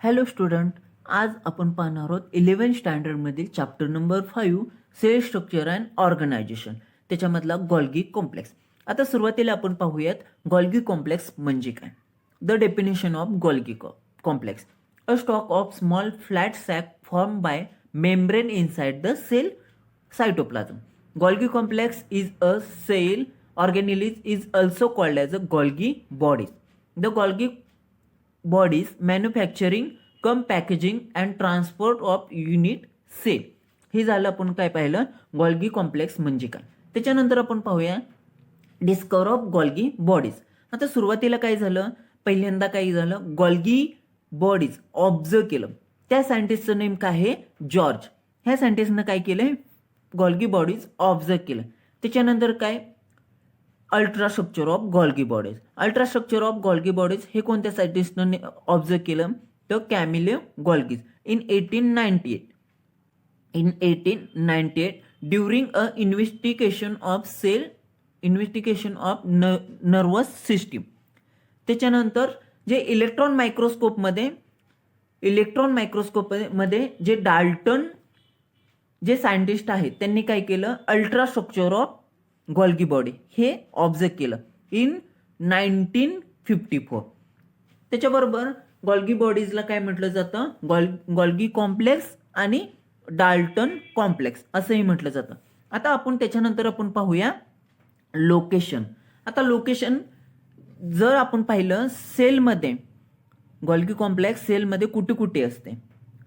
Hello student, आज आपण पाहणार आहोत 11th स्टँडर्डमधील chapter number 5 cell structure and organization, त्याच्यामधला गॉल्गी कॉम्प्लेक्स. आता सुरुवातीला आपण पाहूयात गॉल्गी कॉम्प्लेक्स म्हणजे काय. The definition of Golgi complex: a stack of small flat sac form by membrane inside the cell cytoplasm. Golgi complex is a cell organelle is also called as a Golgi bodies. The Golgi bodies manufacturing cum packaging and transport of unit cell. हे झालं आपण काय पाहिलं, Golgi complex म्हणजे काय. त्याच्यानंतर आपण पाहूया डिस्कवर ऑफ गॉल्गी बॉडीज. आता सुरुवातीला काय झालं, पहिल्यांदा काय झालं, गॉल्गी बॉडीज ऑब्झर्व केलं. त्या सायंटिस्टचं नेम काय आहे, जॉर्ज. ह्या सायंटिस्टनं काय केलंय, गॉल्गी बॉडीज ऑब्झर्व केलं. त्याच्यानंतर काय, ultrastructure of Golgi bodies. Ultrastructure of Golgi bodies हे कोणत्या सायंटिस्टनं ऑब्झर्व केलं, तर Camillo Golgi's in 1898. In 1898 during a investigation of nervous system. त्याच्यानंतर जे इलेक्ट्रॉन मायक्रोस्कोपमध्ये जे डाल्टन जे सायंटिस्ट आहेत त्यांनी काय केलं, अल्ट्रास्ट्रक्चर ऑफ गॉल्गी बॉडी हे ऑब्झर्व केलं इन 1954. त्याच्याबरोबर गॉल्गी बॉडीजला काय म्हटलं जातं, गॉल्गी कॉम्प्लेक्स आणि डाल्टन कॉम्प्लेक्स असंही म्हटलं जातं. आता आपण त्याच्यानंतर आपण पाहूया लोकेशन. आता लोकेशन जर आपण पाहिलं सेलमध्ये, गॉल्गी कॉम्प्लेक्स सेलमध्ये कुठे कुठे असते.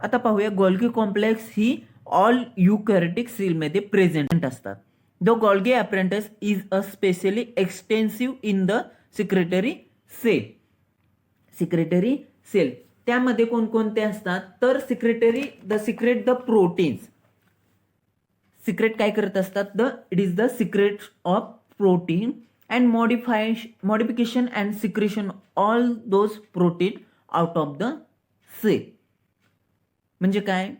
आता पाहूया, गॉल्गी कॉम्प्लेक्स ही ऑल युकॅरियोटिक सेलमध्ये प्रेझेंट असतात. The Golgi apparatus is a specially extensive in the secretory cell. त्यामध्ये कोणकोणते असतात, तर सिक्रेट द प्रोटीन्स. सिक्रेट काय करत असतात, it is the secret of protein and modification and secretion all those protein out of the cell. म्हणजे काय,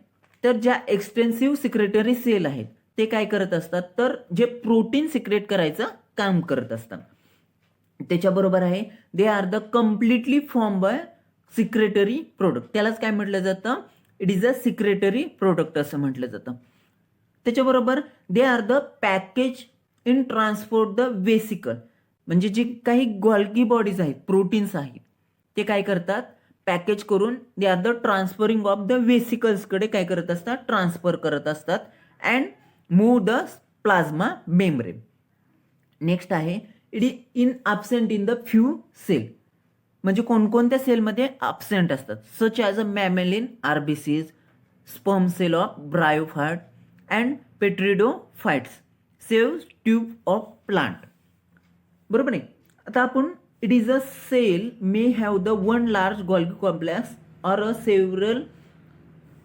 तर ज्या एक्सटेन्सिव्ह सिक्रेटरी सेल आहेत ते काय करत असतात, तर जे प्रोटीन सिक्रेट करायचं काम करत असतात. त्याच्याबरोबर आहे, they are the completely form by secretory product. त्यालाच काय म्हटलं जातं, it is a secretory product असं म्हटलं जातं. त्याच्याबरोबर they are the package in transport the vesicle. म्हणजे जे काही गॉल्गी बॉडीज आहेत, प्रोटीन्स आहेत, ते काय करतात, पॅकेज करून they are the transferring of the वेसिकल्सकडे काय करत असतात, ट्रान्सफर करत असतात and move the plasma membrane. Next आहे, it is in absent in the few cell. म्हणजे कोणकोणत्या सेलमध्ये ॲबसेंट असतात, such as a mammalian RBCs, sperm cell of bryophyte and pteridophytes, sieve tube of plant. बरोबर आहे. आता आपण, it is a cell may have the one large Golgi complex or a several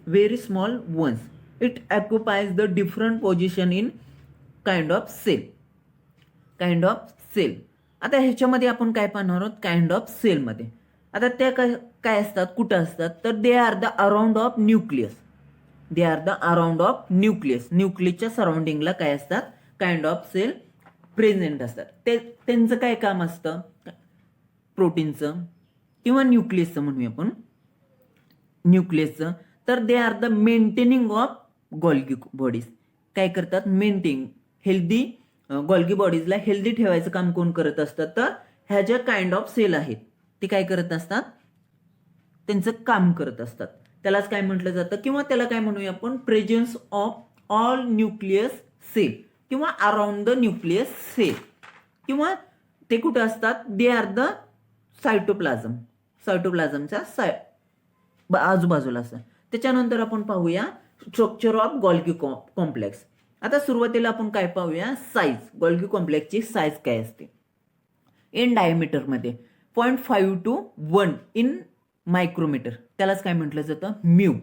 very small ones. It occupies the different position in kind of cell. आता ह्याच्यामध्ये आपण काय पाहणार आहोत, काइंड ऑफ सेलमध्ये. आता त्या काय असतात, कुठं असतात, तर they are the around of nucleus. न्यूक्लियसच्या सराउंडिंगला काय असतात, काइंड ऑफ सेल प्रेझेंट असतात. त्यांचं काय काम असतं, प्रोटीनचं किंवा न्यूक्लियसचं म्हणूया आपण, न्यूक्लियसचं. तर they are the maintaining of Golgi bodies. काय करतात, मेंटेन हेल्दी गॉल्गी बॉडीजला हेल्दी ठेवायचं काम कोण करत असतात, तर ह्या ज्या काइंड ऑफ सेल आहेत ते काय करत असतात, त्यांचं काम करत असतात. त्यालाच काय म्हटलं जातं, किंवा त्याला काय म्हणूया आपण, presence of all nucleus cell किंवा अराउंड द न्यूक्लियस सेल. किंवा ते कुठं असतात, दे आर द सायटोप्लाझमच्या आजूबाजूला असतात. त्याच्यानंतर आपण पाहूया स्ट्रक्चर ऑफ गॉल्गी कॉम्प्लेक्स. आता सुरुवातीला आपण काय पाहूया, साईज. गॉल्गी कॉम्प्लेक्सची साईज काय असते, इन डायमीटरमध्ये 0.5 to 1 इन मायक्रोमीटर. त्यालाच काय म्हटलं जातं, म्यू.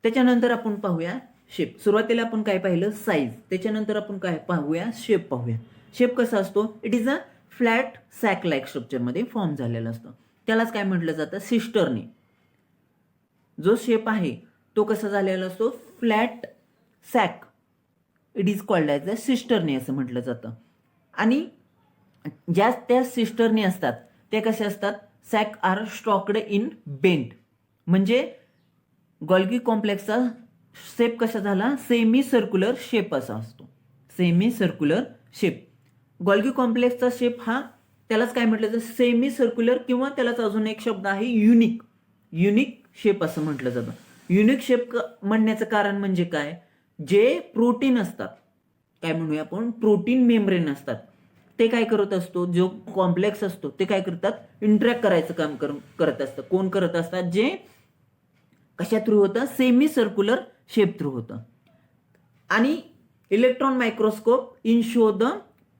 त्याच्यानंतर आपण पाहूया शेप. सुरुवातीला आपण काय पाहिलं, साईज. त्याच्यानंतर आपण काय पाहूया, शेप पाहूया. शेप कसा असतो, it is a flat sac like स्ट्रक्चरमध्ये फॉर्म झालेला असतो. त्यालाच काय म्हटलं जातं, सिस्टरनी. जो शेप आहे तो कसा झालेला असतो, flat sac. It is called as a cisternae असं म्हटलं जातं. आणि ज्या त्या सिस्टरनी असतात त्या कशा असतात, sac are stacked in bent. म्हणजे गॉल्गी कॉम्प्लेक्सचा शेप कसा झाला, सेमी सर्क्युलर शेप असा असतो, सेमी सर्क्युलर शेप. गॉल्गी कॉम्प्लेक्सचा शेप हा त्यालाच काय म्हटलं जातं, सेमी सर्क्युलर, किंवा त्यालाच अजून एक शब्द आहे युनिक, युनिक शेप असं म्हटलं जातं. युनिक शेप म्हणण्याचं कारण म्हणजे काय, जे प्रोटीन असतात, काय म्हणूया आपण, प्रोटीन मेम्ब्रेन असतात, ते काय करत असतो, जो कॉम्प्लेक्स असतो ते काय करतात, इंटरॅक्ट करायचं काम करत असतं. कोण करत असतात, जे कशा थ्रू होतं, सेमी सर्क्युलर शेप थ्रू होतं. आणि electron microscope in show the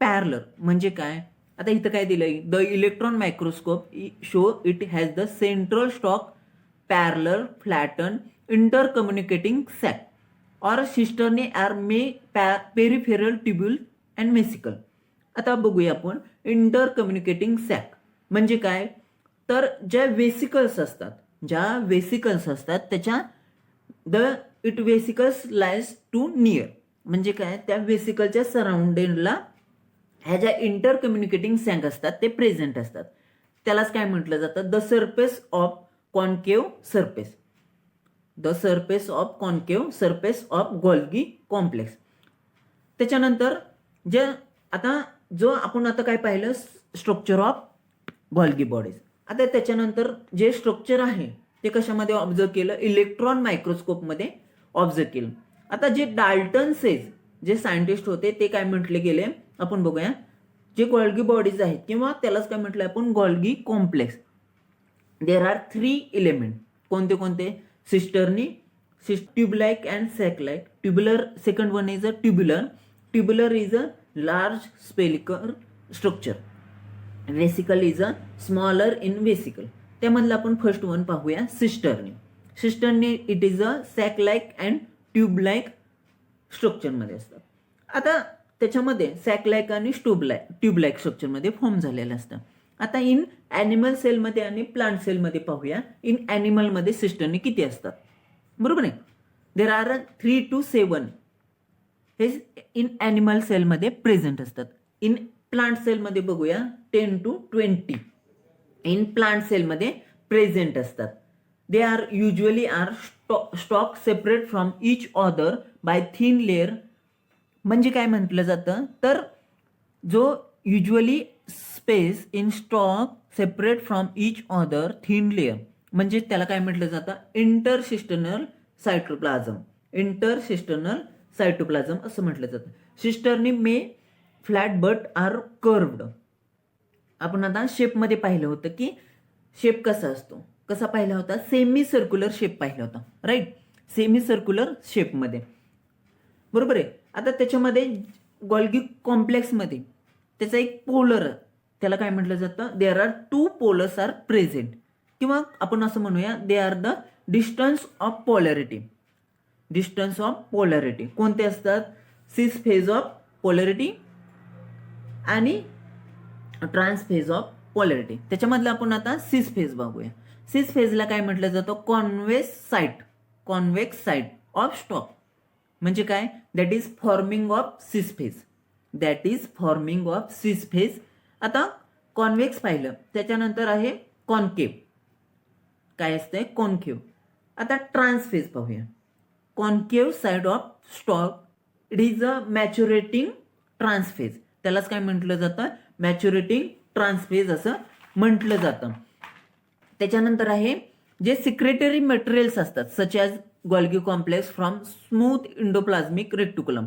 parallel म्हणजे काय, आता इथं काय दिलंय, the electron microscope show it has the central stack parallel flatten inter communicating sac or cisternae are may peripheral tubule and vesicle. आता बघूया आपण इंटर कम्युनिकेटिंग सॅक म्हणजे काय, तर ज्या वेसिकल्स असतात, ज्या वेसिकल्स असतात त्याच्या the it vesicles lies to near म्हणजे काय, त्या वेसिकलच्या सराउंडिंगला ह्या ज्या इंटर कम्युनिकेटिंग सॅक असतात ते प्रेझेंट असतात. त्यालाच काय म्हटलं जातं, the surface of concave surface, the surface of concave surface of Golgi complex. त्याच्यानंतर जे आता जो आपण आता काय पाहिलं, स्ट्रक्चर ऑफ गॉल्गी बॉडीज. आता त्याच्यानंतर जे स्ट्रक्चर आहे ते कशामध्ये ऑब्झर्व केलं, इलेक्ट्रॉन मायक्रोस्कोपमध्ये ऑब्झर्व केलं. आता जे डाल्टन सेज जे सायंटिस्ट होते ते काय म्हटले गेले आपण बघूया, जे गॉल्गी बॉडीज आहेत किंवा त्यालाच काय म्हटलं आपण, Golgi complex, there are 3 element. कोणते कोणते, cisternae, tubelike and saclike. Tubular, second one is a tubular, tubular is a large spherical structure, vesicle is a smaller in vesicle. त्यामधलं आपण फर्स्ट वन पाहूया, cisternae. Cisternae it is a sac like and tube like स्ट्रक्चरमध्ये असतात. आता त्याच्यामध्ये sac like आणि tube like स्ट्रक्चरमध्ये form झालेलं असतं. आता इन ॲनिमल सेलमध्ये आणि प्लांट सेलमध्ये पाहूया. इन ॲनिमलमध्ये सिस्टर्नी किती असतात, बरोबर आहे, देर आर 3 to 7 हे इन ॲनिमल सेलमध्ये प्रेझेंट असतात. इन प्लांट सेलमध्ये बघूया 10 to 20 इन प्लांट सेलमध्ये प्रेझेंट असतात. They are usually are stock separate from each other by thin layer. म्हणजे काय म्हटलं जातं, तर जो usually space in stock separate from each other thin layer म्हणजे त्याला काय म्हटलं जातं, इंटरसिस्टर्नल सायटोप्लाझम, इंटरसिस्टर्नल सायटोप्लाझम असं म्हटलं जातं. Cisternae may flat but are curved. आपण आता शेपमध्ये पाहिलं होतं की शेप कसा असतो, कसा पाहिला होता, सेमी सर्क्युलर शेप पाहिला होता, राईट, सेमी सर्क्युलर शेपमध्ये, बरोबर आहे. आता त्याच्यामध्ये गॉल्गी कॉम्प्लेक्समध्ये त्याचा एक पोलर, त्याला काय म्हटलं जातं, देअर आर 2 पोलर्स आर प्रेझेंट, किंवा आपण असं म्हणूया दे are the distance of polarity. Distance of polarity कोणते असतात, सिस फेज ऑफ पोलॅरिटी आणि ट्रान्स फेज ऑफ पोलॅरिटी. त्याच्यामधलं आपण आता सिस फेज बघूया. सिस फेजला काय म्हटलं जातं, कॉन्वेक्स साइट ऑफ स्टॉक म्हणजे काय, दॅट इज फॉर्मिंग ऑफ सिस phase, that is forming of सिस फेज. आता कॉन्वेक्स पाहिलं, त्याच्यानंतर आहे कॉन्केव्ह, काय असतंय कॉन्केव्ह. आता ट्रान्सफेज पाहूया. Concave side of stack it is a maturating trans face, त्यालाच काय म्हटलं जातं, मॅच्युरेटिंग ट्रान्सफेज असं म्हटलं जातं. त्याच्यानंतर आहे जे सिक्रेटरी मटेरियल्स असतात such as Golgi complex from smooth endoplasmic reticulum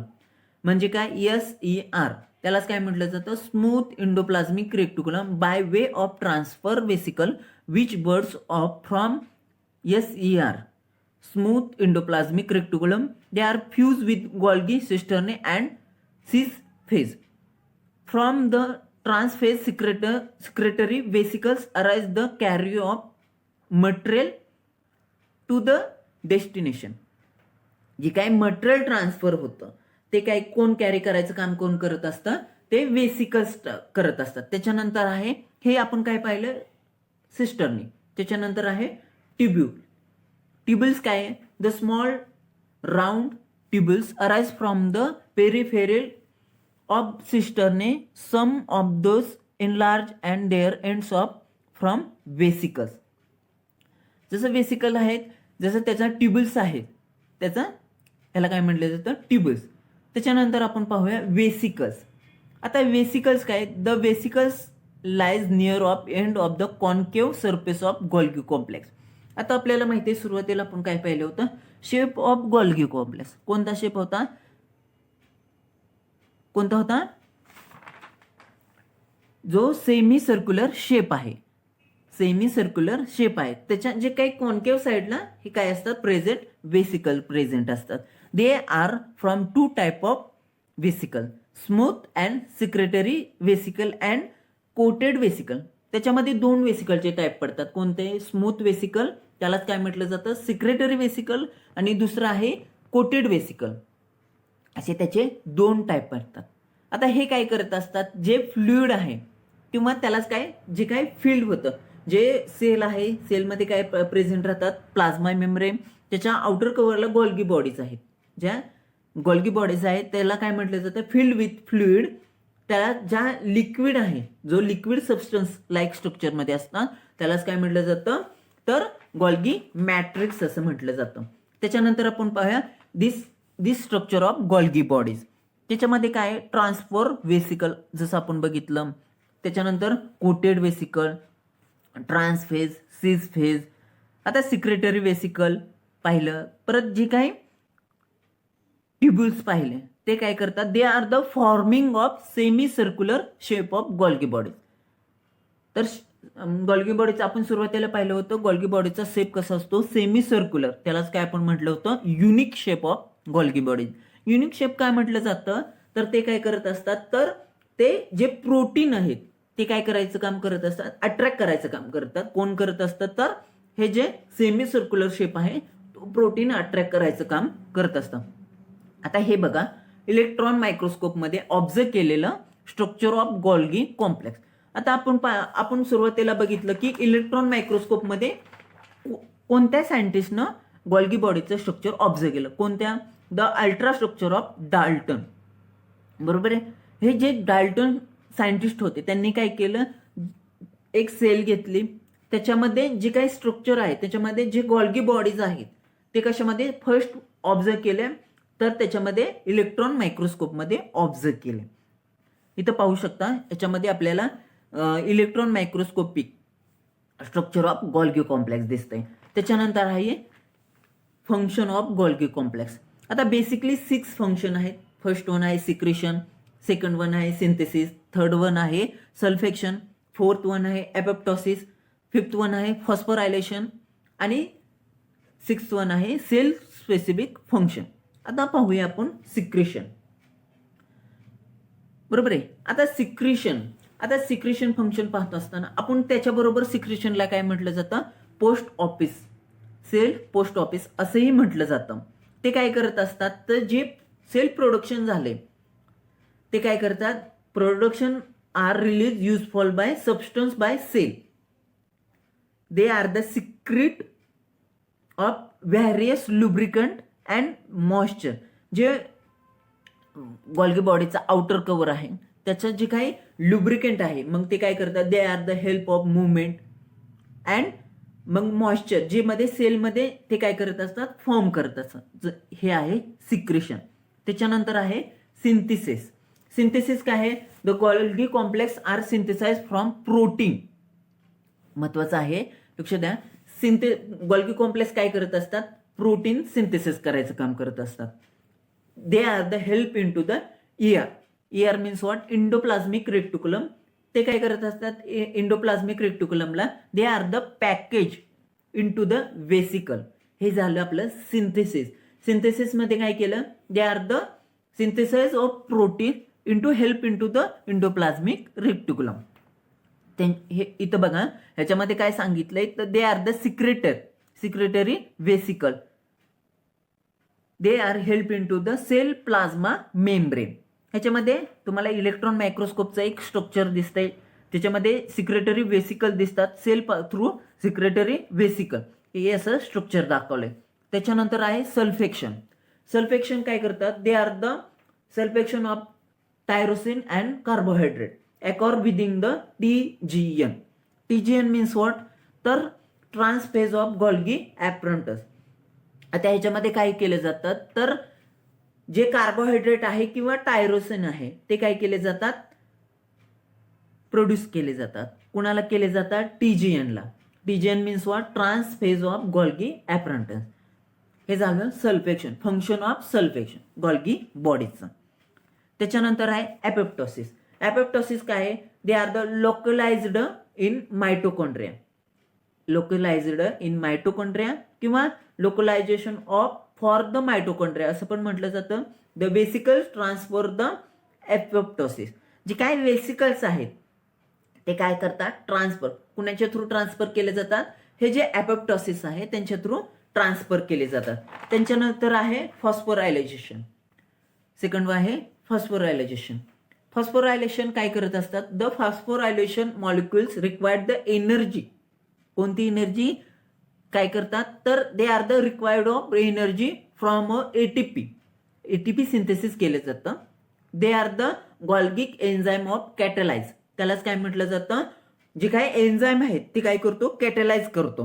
म्हणजे काय, SER, त्यालाच काय म्हटलं जातं, smooth endoplasmic reticulum by way of transfer vesicle which buds off from SER, smooth endoplasmic reticulum, they are fuse with Golgi cisternae and cis face. From the trans face secretory vesicles arise the carry of material to the destination. जे काय material transfer होतं ते काय कोण carry करायचं काम कोण करत असतं, ते वेसिकल्स करत असतात. त्याच्यानंतर आहे हे आपण काय पाहिलं, सिस्टर्नी. त्याच्यानंतर आहे ट्युब्यूल. ट्युब्यूल्स काय आहे, the small round tubules arise from the peripheral of cistern, some of those enlarge and their ends off from vesicles. जसं वेसिकल आहेत, जसं त्याचा ट्युबल्स आहेत, त्याचा ह्याला काय म्हटलं जातं, ट्युबल्स. त्याच्यानंतर आपण पाहूया वेसिकल्स. आता वेसिकल्स काय, the vesicles lies near of end of the concave surface of Golgi complex. आता आपल्याला माहिती आहे, सुरुवातीला आपण काय पाहिलं होतं, शेप ऑफ गोल्गी कॉम्प्लेक्स. कोणता शेप होता, कोणता होता, जो सेमी सर्क्युलर शेप आहे, सेमी सर्क्युलर शेप आहे. त्याच्या जे काही कॉन्केव्ह साईडला हे काय असतात, प्रेझेंट वेसिकल प्रेझेंट असतात. They are from two type of vesicle, smooth and secretory vesicle and coated vesicle. त्याच्यामध्ये दोन वेसिकलचे टाईप पडतात. कोणते, स्मूथ वेसिकल, त्यालाच काय म्हटलं जातं, सिक्रेटरी वेसिकल, आणि दुसरं आहे कोटेड वेसिकल. असे त्याचे दोन टाईप पडतात. आता हे काय करत असतात, जे फ्लुइड आहे किंवा त्यालाच काय, जे काय फील्ड होतं, जे सेल आहे, सेलमध्ये काय प्रेझेंट राहतात, प्लाझ्मा मेम्ब्रेन, त्याच्या आउटर कव्हरला गोल्गी बॉडीज आहेत. ज्या गोल्गी बॉडीज आहेत त्याला काय म्हटलं जातं, फिल्ड विथ फ्लुइड. त्याला ज्या लिक्विड आहे, जो लिक्विड सबस्टन्स लाईक स्ट्रक्चरमध्ये असतात, त्यालाच काय म्हटलं जातं, तर गोल्गी मॅट्रिक्स असं म्हटलं जातं. त्याच्यानंतर आपण पाहूया दिस स्ट्रक्चर ऑफ गोल्गी बॉडीज. त्याच्यामध्ये काय, ट्रान्सफर वेसिकल जसं आपण बघितलं, त्याच्यानंतर कोटेड वेसिकल, ट्रान्सफेज, सिस फेज. आता सिक्रेटरी वेसिकल पाहिलं, परत जे काही ट्युब्युल्स पाहिले, ते काय करतात, they are the forming of semi circular shape of Golgi body. तर गोल्गी बॉडीचं आपण सुरुवातीला पाहिलं होतं, गोल्गी बॉडीचा शेप कसा असतो, सेमी सर्क्युलर. त्यालाच काय आपण म्हटलं होतं, unique shape of Golgi body. Unique shape काय म्हटलं जातं, तर ते काय करत असतात, तर ते जे प्रोटीन आहेत ते काय करायचं काम करत असतात, अट्रॅक्ट करायचं काम करतात. कोण करत असतात, तर हे जे सेमी सर्क्युलर शेप आहे तो प्रोटीन अट्रॅक्ट करायचं काम करत असतं. आता हे बघा, इलेक्ट्रॉन मायक्रोस्कोपमध्ये ऑब्झर्व केलेलं स्ट्रक्चर ऑफ गोल्गी कॉम्प्लेक्स. आता आपण सुरुवातीला बघितलं की इलेक्ट्रॉन मायक्रोस्कोपमध्ये कोणत्या सायंटिस्टनं गोल्गी बॉडीचं स्ट्रक्चर ऑब्झर्व केलं, कोणत्या, the ultra structure of Dalton. बरोबर आहे. हे जे डाल्टन सायंटिस्ट होते त्यांनी काय केलं, एक सेल घेतली, त्याच्यामध्ये जे काही स्ट्रक्चर आहे, त्याच्यामध्ये जे गोल्गी बॉडीज आहेत ते कशामध्ये फर्स्ट ऑब्झर्व केले, तर त्याच्यामध्ये इलेक्ट्रॉन मायक्रोस्कोपमध्ये ऑब्झर्व केले. इथं पाहू शकता, याच्यामध्ये आपल्याला electron microscopic structure of Golgi complex दिसतंय. त्याच्यानंतर आहे फंक्शन ऑफ गोल्गी कॉम्प्लेक्स. आता बेसिकली 6 फंक्शन आहेत. फर्स्ट वन आहे सिक्रेशन, सेकंड वन आहे सिंथेसिस, थर्ड वन आहे सल्फेक्शन, फोर्थ वन आहे एपोप्टोसिस, फिफ्थ वन आहे फॉस्फोरायलेशन, आणि सिक्स्थ वन आहे सेल स्पेसिफिक फंक्शन. आता पाहूया आपण सिक्रेशन. बरोबर आहे. आता सिक्रेशन फंक्शन पाहत असताना आपण त्याच्याबरोबर सिक्रेशनला काय म्हटलं जातं, post office, cell post office असंही म्हटलं जातं. ते काय करत असतात, तर जे सेल प्रोडक्शन झाले ते काय करतात, production or release useful by substance by cell. They are the secret of various lubricant and moisture. जे गोल्गी बॉडीचा आउटर कव्हर आहे त्याच्यात जे काही लुब्रिकंट आहे, मग ते काय करतात, they are the help of movement and मग मॉइश्चर, जे मध्ये सेलमध्ये ते काय करत असतात, फॉर्म करत असतात. हे आहे सिक्रेशन. त्याच्यानंतर आहे सिंथेसिस. सिंथेसिस काय आहे, the Golgi complex are synthesize from protein. महत्वाचं आहे, लक्ष द्या. गोल्गी कॉम्प्लेक्स काय करत असतात, प्रोटीन सिंथेसिस करायचं काम करत असतात. They are the help in to the ER. ER means what, endoplasmic reticulum. ते काय करत असतात, इंडोप्लाझ्मिक रेक्टिक्युलमला they are the package in to the vesicle. हे झालं आपलं सिंथेसिस. सिंथेसिसमध्ये काय केलं, they are the synthesize of protein into help into the endoplasmic reticulum. हे इथं बघा, ह्याच्यामध्ये काय सांगितलंय, तर they are the secretory vesicle. They are help in to the cell plasma membrane. ह्याच्यामध्ये तुम्हाला इलेक्ट्रॉन मायक्रोस्कोपचं एक स्ट्रक्चर दिसतंय, त्याच्यामध्ये सिक्रेटरी वेसिकल दिसतात, सेल थ्रू सिक्रेटरी वेसिकल, हे असं स्ट्रक्चर दाखवलंय. त्याच्यानंतर आहे सल्फेक्शन. सल्फेक्शन काय करतात, they are the sulfation of tyrosine and carbohydrate occur within the TGN. TGN means what, तर ट्रान्सफेज ऑफ गोल्गी ॲपरंटस. आता ह्याच्यामध्ये काय केले जातात तर जे कार्बोहायड्रेट आहे किंवा टायरोसिन आहे ते काय केले जातात, प्रोड्यूस केले जातात. कुणाला केले जातात, टीजीएनला. TGN means what, trans face of Golgi apparatus. हे झालं sulfation, function of sulfation Golgi बॉडीचं. त्याच्यानंतर आहे ॲपोप्टोसिस. ॲपोप्टोसिस काय आहे, they are the localized in mitochondria. Localized in mitochondria किंवा localization of for the mitochondria असं पण म्हटलं जातं. The vesicles transfer the apoptosis. जे काय वेसिकल्स आहेत ते काय करतात, ट्रान्सफर. कुणाच्या थ्रू ट्रान्सफर केले जातात, हे जे ॲपोप्टोसिस आहे त्यांच्या थ्रू ट्रान्सफर केले जातात. त्यांच्यानंतर आहे फॉस्फोरायलायझेशन. सेकंड आहे फॉस्फोरायलायझेशन. फॉस्फोरायलेशन काय करत असतात, the phosphorylation molecules required the energy. कोणती एनर्जी काय करतात, तर they are the required of energy from ATP. ATP synthesis केलं जातं. They are the Golgi enzyme of catalyse. त्यालाच काय म्हटलं जातं, जे काही एन्झाईम आहेत ते काय करतो, कॅटलाइज करतो.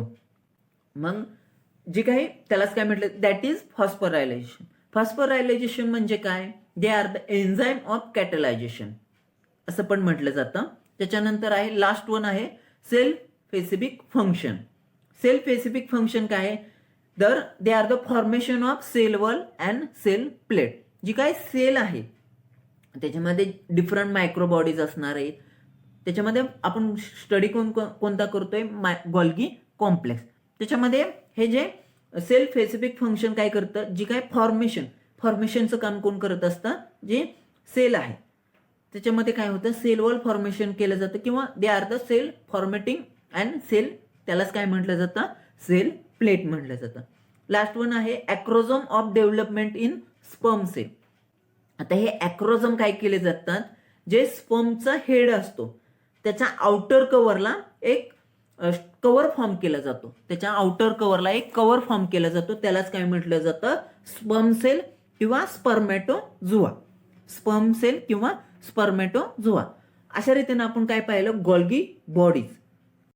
मग जे काही त्यालाच काय म्हटलं, दॅट इज फॉस्फोरायलेशन. फॉस्फोरायलायझेशन म्हणजे काय, they are the enzyme of catalysation असं पण म्हटलं जातं. त्याच्यानंतर आहे लास्ट वन आहे cell specific function. Cell specific function काय आहे, तर they are the formation of cell wall and cell plate. जी काय सेल आहे त्याच्यामध्ये डिफरंट मायक्रोबॉडीज असणार आहेत. त्याच्यामध्ये आपण स्टडी कोणता करतोय, गोल्गी कॉम्प्लेक्स. त्याच्यामध्ये हे जे सेल स्पेसिफिक फंक्शन काय करतं, जी काय फॉर्मेशनचं काम कोण करत असतं, जे सेल आहे त्याच्यामध्ये काय होतं, सेल वॉल फॉर्मेशन केलं जातं किंवा they are the cell formatting and cell, त्यालाच काय म्हटलं जातं, सेल प्लेट म्हटलं जातं. लास्ट वन आहे acrosome of development in sperm cell. आता हे ॲक्रोझोम काय केले जातात, जे स्पर्मचा हेड असतो त्याच्या आउटर कव्हरला एक कव्हर फॉर्म केला जातो. त्याच्या आउटर कव्हरला एक कव्हर फॉर्म केला जातो, त्यालाच काय म्हटलं जातं, स्पर्म सेल किंवा स्पर्मॅटोझुआ. स्पर्म सेल किंवा स्पर्मॅटोझुआ. अशा रीतीने आपण काय पाहिलं, गोल्गी बॉडीज.